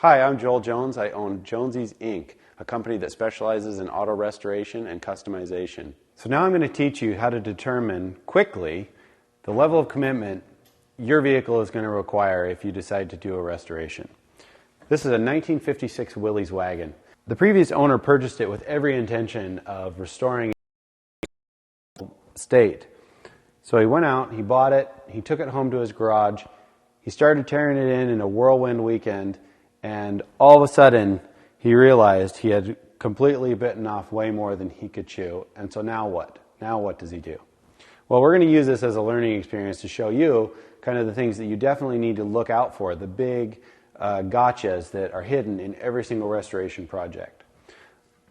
Hi, I'm Joel Jones. I own Jonesy's Inc., a company that specializes in auto restoration and customization. So now I'm going to teach you how to determine quickly the level of commitment your vehicle is going to require if you decide to do a restoration. This is a 1956 Willys wagon. The previous owner purchased it with every intention of restoring its state. So he went out, he bought it, he took it home to his garage, he started tearing it in a whirlwind weekend, and all of a sudden he realized he had completely bitten off way more than he could chew. And so now what? Now what does he do? Well, we're going to use this as a learning experience to show you kind of the things that you definitely need to look out for, the big gotchas that are hidden in every single restoration project.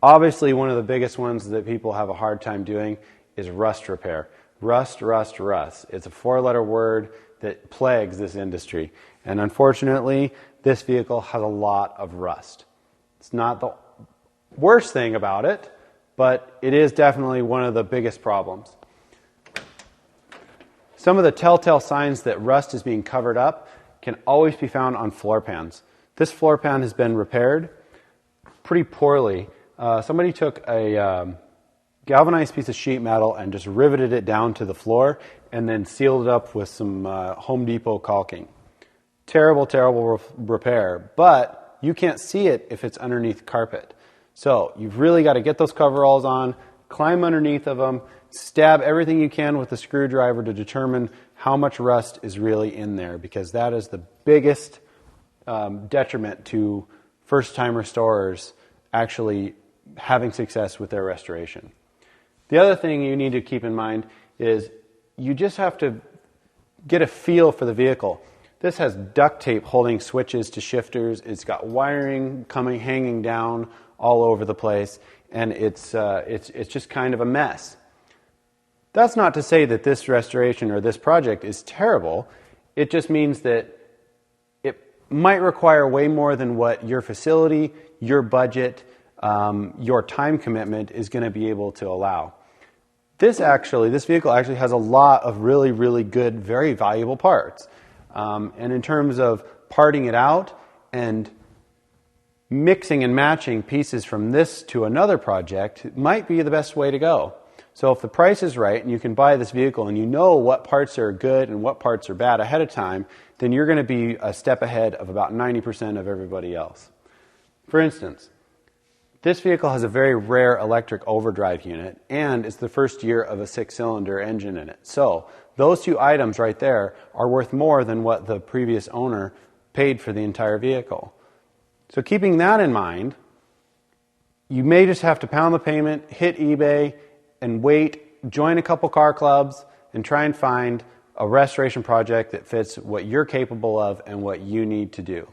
Obviously, one of the biggest ones that people have a hard time doing is rust repair. Rust, rust, rust. It's a four-letter word that plagues this industry. And unfortunately, this vehicle has a lot of rust. It's not the worst thing about it, but it is definitely one of the biggest problems. Some of the telltale signs that rust is being covered up can always be found on floor pans. This floor pan has been repaired pretty poorly. Somebody took a galvanized piece of sheet metal and just riveted it down to the floor and then sealed it up with some Home Depot caulking. Terrible, terrible repair, but you can't see it if it's underneath carpet. So you've really got to get those coveralls on, climb underneath of them, stab everything you can with a screwdriver to determine how much rust is really in there, because that is the biggest detriment to first-time restorers actually having success with their restoration. The other thing you need to keep in mind is you just have to get a feel for the vehicle. This has duct tape holding switches to shifters. It's got wiring hanging down all over the place, and it's just kind of a mess. That's not to say that this restoration or this project is terrible. It just means that it might require way more than what your facility, your budget, your time commitment is going to be able to allow. This vehicle actually has a lot of really, really good, very valuable parts. And in terms of parting it out and mixing and matching pieces from this to another project, it might be the best way to go. So if the price is right and you can buy this vehicle and you know what parts are good and what parts are bad ahead of time, then you're going to be a step ahead of about 90% of everybody else. For instance, this vehicle has a very rare electric overdrive unit, and it's the first year of a 6-cylinder engine in it. So those two items right there are worth more than what the previous owner paid for the entire vehicle. So keeping that in mind, you may just have to pound the payment, hit eBay, and wait, join a couple car clubs, and try and find a restoration project that fits what you're capable of and what you need to do.